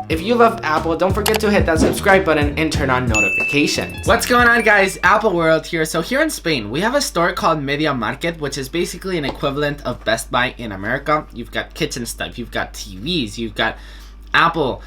If you love Apple, don't forget to hit that subscribe button and turn on notifications. What's going on, guys? Apple World here. So here in Spain, we have a store called Media Market, which is basically an equivalent of Best Buy in America. You've got kitchen stuff, you've got TVs, you've got Apple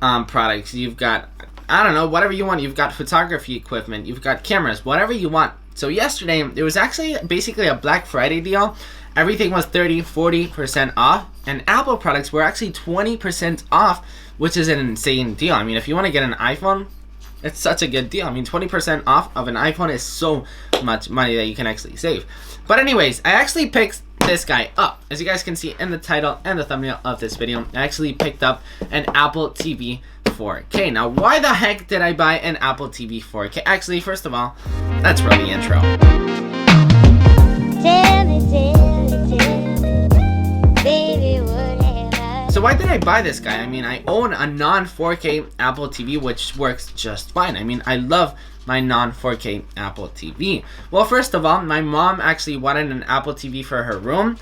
products, you've got, I don't know, whatever you want. You've got photography equipment, you've got cameras, whatever you want. So yesterday, it was actually basically a Black Friday deal. Everything was 30-40% off, and Apple products were actually 20% off, which is an insane deal. I mean, if you want to get an iPhone, it's such a good deal. I mean, 20% off of an iPhone is so much money that you can actually save. But anyways, I actually picked this guy up. As you guys can see in the title and the thumbnail of this video, I actually picked up an Apple TV 4K. Now, why the heck did I buy an Apple TV 4K? Actually, first of all, let's roll the intro. So why did I buy this guy? I mean, I own a non-4K Apple TV, which works just fine. I mean, I love my non-4K Apple TV. Well, first of all, my mom actually wanted an Apple TV for her room.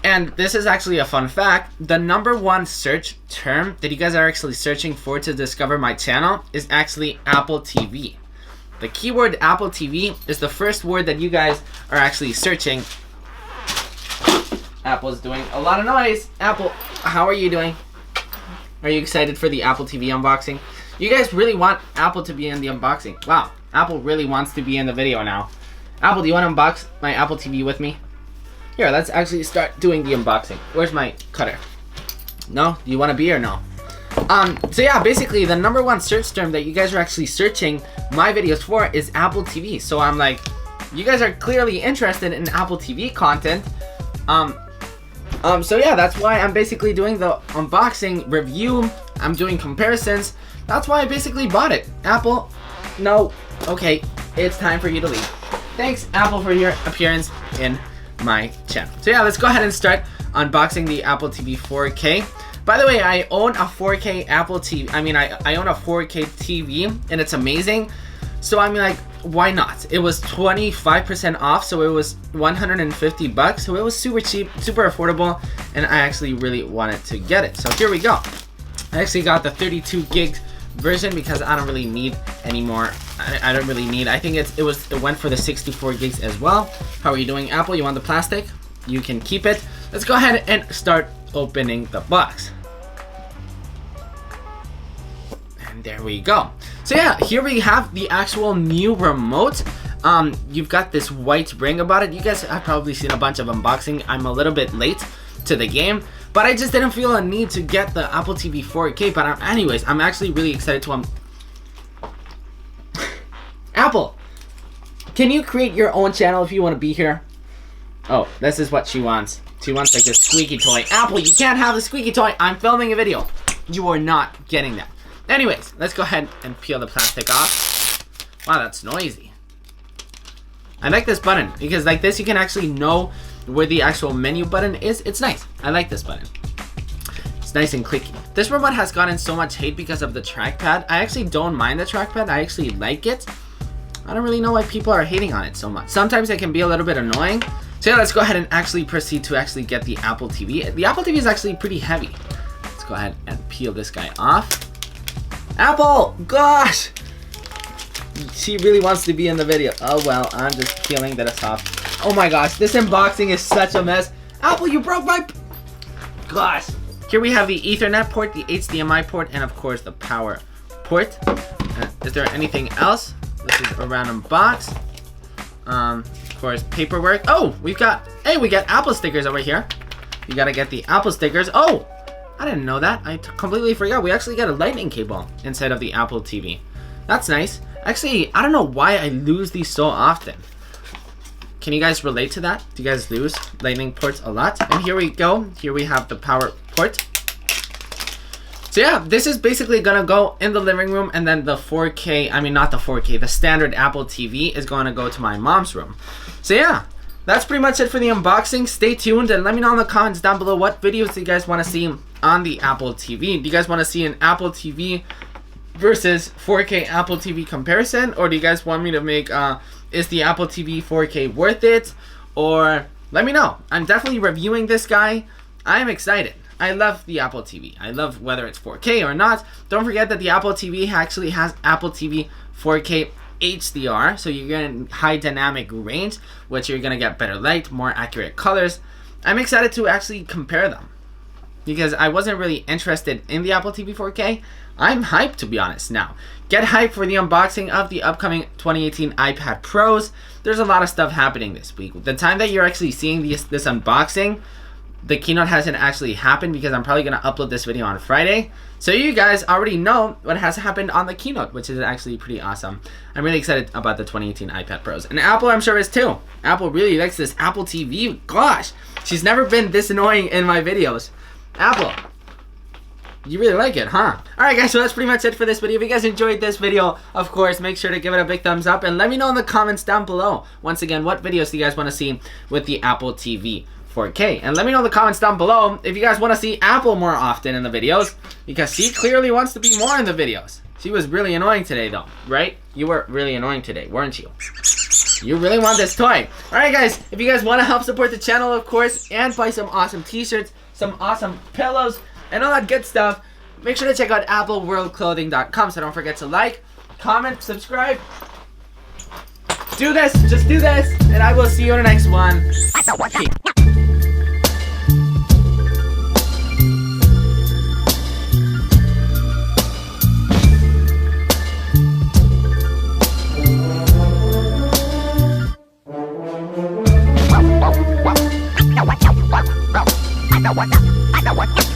And this is actually a fun fact. The #1 search term that you guys are actually searching for to discover my channel is actually Apple TV. The keyword Apple TV is the first word that you guys are actually searching. Apple's doing a lot of noise. Apple, how are you doing? Are you excited for the Apple TV unboxing? You guys really want Apple to be in the unboxing. Wow, Apple really wants to be in the video now. Apple, do you want to unbox my Apple TV with me? Here, let's actually start doing the unboxing. Where's my cutter? No? Do you want to be or no? So yeah, basically the #1 search term that you guys are actually searching my videos for is Apple TV. So I'm like, you guys are clearly interested in Apple TV content. So yeah, that's why I'm basically doing the unboxing review. I'm doing comparisons. That's why I basically bought it. Apple, no, okay, it's time for you to leave. Thanks, Apple, for your appearance in my channel. So yeah, let's go ahead and start unboxing the Apple TV 4K. By the way, I own a 4K Apple TV. I mean, I own a 4K TV, and it's amazing. So I mean, like, why not? It was 25% off, so it was 150 bucks. So it was super cheap, super affordable, and I actually really wanted to get it. So here we go. I actually got the 32 gig version because I don't really need any more. I don't really need. I think it went for the 64 gigs as well. How are you doing, Apple? You want the plastic? You can keep it. Let's go ahead and start opening the box. And there we go. So yeah, here we have the actual new remote. You've got this white ring about it. You guys have probably seen a bunch of unboxing. I'm a little bit late to the game, but I just didn't feel a need to get the Apple TV 4K. But anyways, I'm actually really excited to Apple, can you create your own channel if you want to be here? Oh, this is what she wants. She wants like a squeaky toy. Apple, you can't have the squeaky toy. I'm filming a video. You are not getting that. Anyways, let's go ahead and peel the plastic off. Wow, that's noisy. I like this button because like this, you can actually know where the actual menu button is. It's nice. I like this button. It's nice and clicky. This remote has gotten so much hate because of the trackpad. I actually don't mind the trackpad. I actually like it. I don't really know why people are hating on it so much. Sometimes it can be a little bit annoying. So yeah, let's go ahead and actually proceed to actually get the Apple TV. The Apple TV is actually pretty heavy. Let's go ahead and peel this guy off. Apple, gosh! She really wants to be in the video. Oh well, I'm just peeling this off. Oh my gosh, this unboxing is such a mess. Apple, you broke my... Gosh. Here we have the Ethernet port, the HDMI port, and of course the power port. Is there anything else? This is a random box. Of course, paperwork. Oh, we got Apple stickers over here. You gotta get the Apple stickers. Oh, I didn't know that. I completely forgot. We actually got a lightning cable inside of the Apple TV. That's nice. Actually, I don't know why I lose these so often. Can you guys relate to that? Do you guys lose lightning ports a lot? And here we go. Here we have the power port. So yeah, this is basically gonna go in the living room, and then the 4K, I mean not the 4K, the standard Apple TV is gonna go to my mom's room. So yeah, that's pretty much it for the unboxing. Stay tuned and let me know in the comments down below what videos do you guys want to see on the Apple TV. Do you guys want to see an Apple TV versus 4K Apple TV comparison, or do you guys want me to make is the Apple TV 4K worth it? Or let me know. I'm definitely reviewing this guy. I am excited. I love the Apple TV. I love whether it's 4K or not. Don't forget that the Apple TV actually has Apple TV 4K HDR, so you're getting high dynamic range, which you're gonna get better light, more accurate colors. I'm excited to actually compare them because I wasn't really interested in the Apple TV 4K. I'm hyped, to be honest now. Get hyped for the unboxing of the upcoming 2018 iPad Pros. There's a lot of stuff happening this week. The time that you're actually seeing this unboxing, the keynote hasn't actually happened because I'm probably going to upload this video on Friday. So you guys already know what has happened on the keynote, which is actually pretty awesome. I'm really excited about the 2018 iPad Pros. And Apple, I'm sure, is too. Apple really likes this Apple TV. Gosh, she's never been this annoying in my videos. Apple, you really like it, huh? Alright guys, so that's pretty much it for this video. If you guys enjoyed this video, of course, make sure to give it a big thumbs up. And let me know in the comments down below, once again, what videos do you guys want to see with the Apple TV 4K? And let me know in the comments down below if you guys want to see Apple more often in the videos, because she clearly wants to be more in the videos. She was really annoying today though, right? You were really annoying today, weren't you? You really want this toy. Alright guys, if you guys want to help support the channel, of course, and buy some awesome t-shirts, some awesome pillows, and all that good stuff, make sure to check out appleworldclothing.com. So don't forget to like, comment, subscribe. Do this, just do this, and I will see you in the next one. I know what